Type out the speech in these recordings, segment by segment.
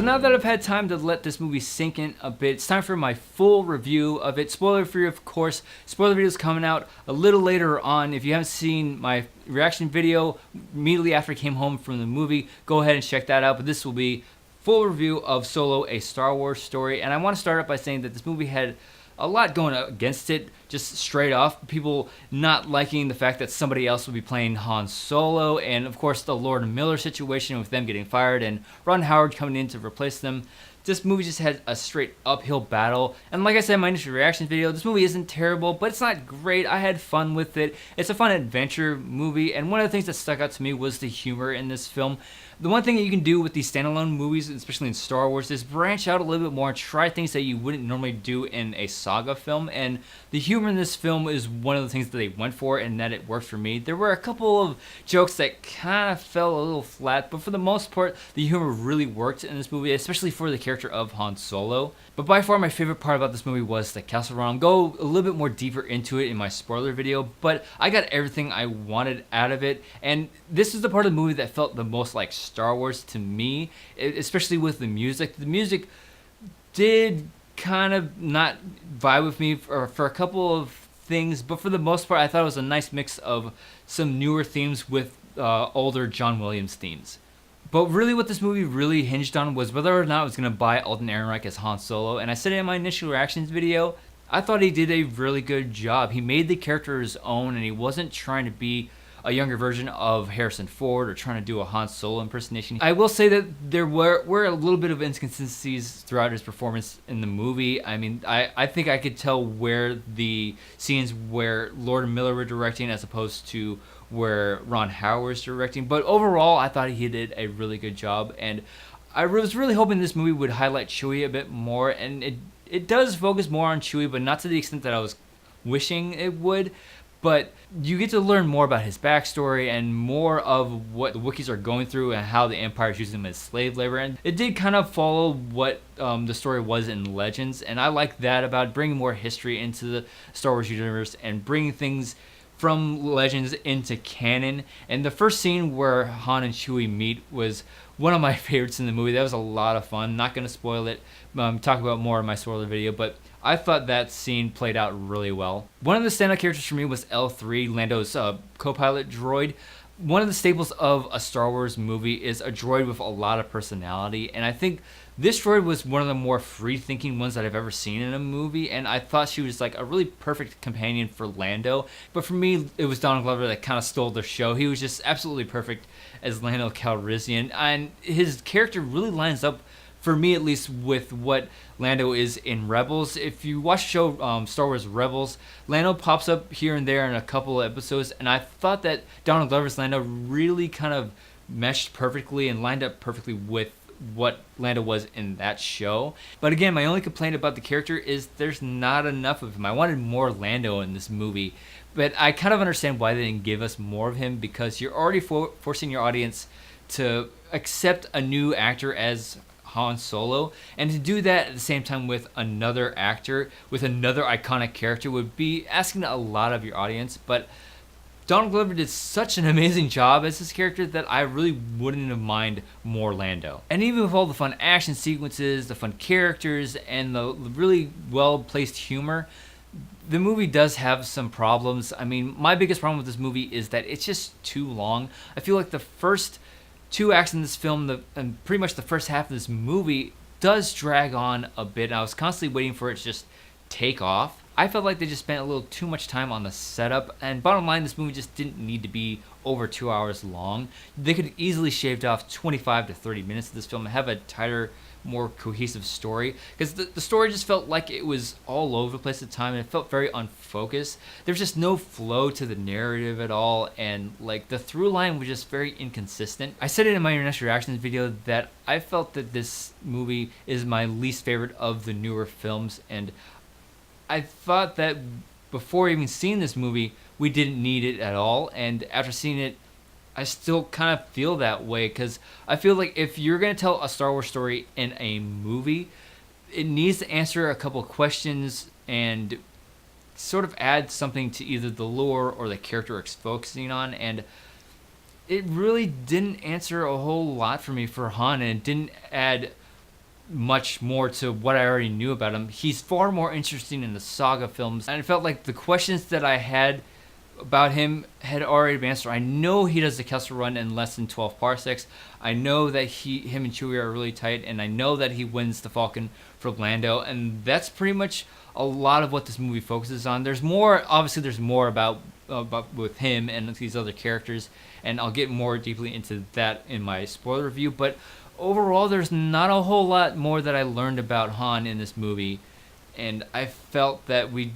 So now that I've had time to let this movie sink in a bit, it's time for my full review of it. Spoiler free, of course. Spoiler video is coming out a little later on. If you haven't seen my reaction video immediately after I came home from the movie, go ahead and check that out. But this will be full review of Solo, a Star Wars story. And I want to start off by saying that this movie had a lot going against it, just straight off. People not liking the fact that somebody else would be playing Han Solo, and of course the Lord Miller situation with them getting fired and Ron Howard coming in to replace them. This movie just had a straight uphill battle, and like I said in my initial reactions video, this movie isn't terrible, but it's not great. I had fun with it. It's a fun adventure movie, and one of the things that stuck out to me was the humor in this film. The one thing that you can do with these standalone movies, especially in Star Wars, is branch out a little bit more and try things that you wouldn't normally do in a saga film. And the humor in this film is one of the things that they went for, and that it worked for me. There were a couple of jokes that kind of fell a little flat, but for the most part, the humor really worked in this movie, especially for the character of Han Solo. But by far my favorite part about this movie was the castle run. I'll go a little bit more deeper into it in my spoiler video, but I got everything I wanted out of it, and this is the part of the movie that felt the most like Star Wars to me, especially with the music. The music did kind of not vibe with me for a couple of things, but for the most part I thought it was a nice mix of some newer themes with older John Williams themes. But really what this movie really hinged on was whether or not I was going to buy Alden Ehrenreich as Han Solo, and I said it in my initial reactions video, I thought he did a really good job. He made the character his own, and he wasn't trying to be a younger version of Harrison Ford or trying to do a Han Solo impersonation. I will say that there were a little bit of inconsistencies throughout his performance in the movie. I mean, I think I could tell where the scenes where Lord Miller were directing as opposed to where Ron Howard was directing. But overall, I thought he did a really good job, and I was really hoping this movie would highlight Chewie a bit more, and it does focus more on Chewie, but not to the extent that I was wishing it would. But you get to learn more about his backstory and more of what the Wookiees are going through and how the Empire is using them as slave labor. And it did kind of follow what the story was in Legends, and I like that about bringing more history into the Star Wars universe and bringing things from Legends into canon. And the first scene where Han and Chewie meet was one of my favorites in the movie. That was a lot of fun. Not going to spoil it. Talk about more in my spoiler video, but I thought that scene played out really well. One of the standout characters for me was L3, Lando's co-pilot droid. One of the staples of a Star Wars movie is a droid with a lot of personality, and I think this droid was one of the more free-thinking ones that I've ever seen in a movie, and I thought she was like a really perfect companion for Lando. But for me, it was Donald Glover that kind of stole the show. He was just absolutely perfect as Lando Calrissian, and his character really lines up, for me at least, with what Lando is in Rebels. If you watch the show Star Wars Rebels, Lando pops up here and there in a couple of episodes, and I thought that Donald Glover's Lando really kind of meshed perfectly and lined up perfectly with what Lando was in that show. But again, my only complaint about the character is there's not enough of him. I wanted more Lando in this movie, but I kind of understand why they didn't give us more of him, because you're already forcing your audience to accept a new actor as Han Solo, and to do that at the same time with another actor, with another iconic character, would be asking a lot of your audience. But Donald Glover did such an amazing job as this character that I really wouldn't have minded more Lando. And even with all the fun action sequences, the fun characters, and the really well-placed humor, the movie does have some problems. I mean, my biggest problem with this movie is that it's just too long. I feel like the first two acts in this film, and pretty much the first half of this movie, does drag on a bit, and I was constantly waiting for it to just take off. I felt like they just spent a little too much time on the setup, and bottom line, this movie just didn't need to be over 2 hours long. They could easily shaved off 25 to 30 minutes of this film and have a tighter, more cohesive story, because the story just felt like it was all over the place at the time, and it felt very unfocused. There's just no flow to the narrative at all, and like the through line was just very inconsistent. I said it in my initial reactions video that I felt that this movie is my least favorite of the newer films, and I thought that before even seeing this movie, we didn't need it at all, and after seeing it, I still kind of feel that way, because I feel like if you're going to tell a Star Wars story in a movie, it needs to answer a couple of questions and sort of add something to either the lore or the character it's focusing on, and it really didn't answer a whole lot for me for Han, and it didn't add much more to what I already knew about him. He's far more interesting in the saga films, and I felt like the questions that I had about him had already been answered. I know he does the Kessel Run in less than 12 parsecs. I know that him and Chewie are really tight, and I know that he wins the Falcon for Lando, and that's pretty much a lot of what this movie focuses on. There's more, obviously there's more about with him and these other characters, and I'll get more deeply into that in my spoiler review, but overall there's not a whole lot more that I learned about Han in this movie, and I felt that we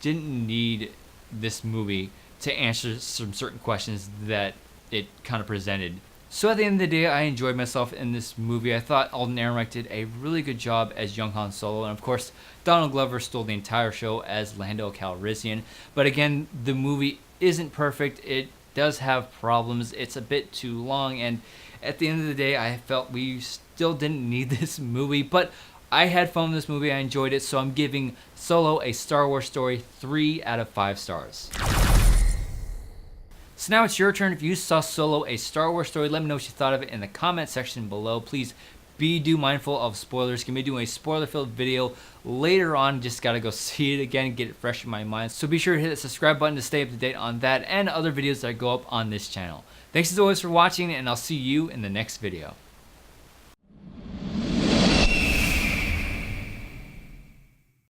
didn't need this movie to answer some certain questions that it kind of presented. So at the end of the day, I enjoyed myself in this movie. I thought Alden Ehrenreich did a really good job as young Han Solo, and of course, Donald Glover stole the entire show as Lando Calrissian. But again, the movie isn't perfect. It does have problems. It's a bit too long, and at the end of the day, I felt we still didn't need this movie, but I had fun with this movie. I enjoyed it, so I'm giving Solo: A Star Wars Story 3 out of 5 stars. So now it's your turn. If you saw Solo: A Star Wars Story, let me know what you thought of it in the comment section below. Please be mindful of spoilers. Gonna be doing a spoiler-filled video later on. Just gotta go see it again, get it fresh in my mind. So be sure to hit the subscribe button to stay up to date on that and other videos that go up on this channel. Thanks as always for watching, and I'll see you in the next video.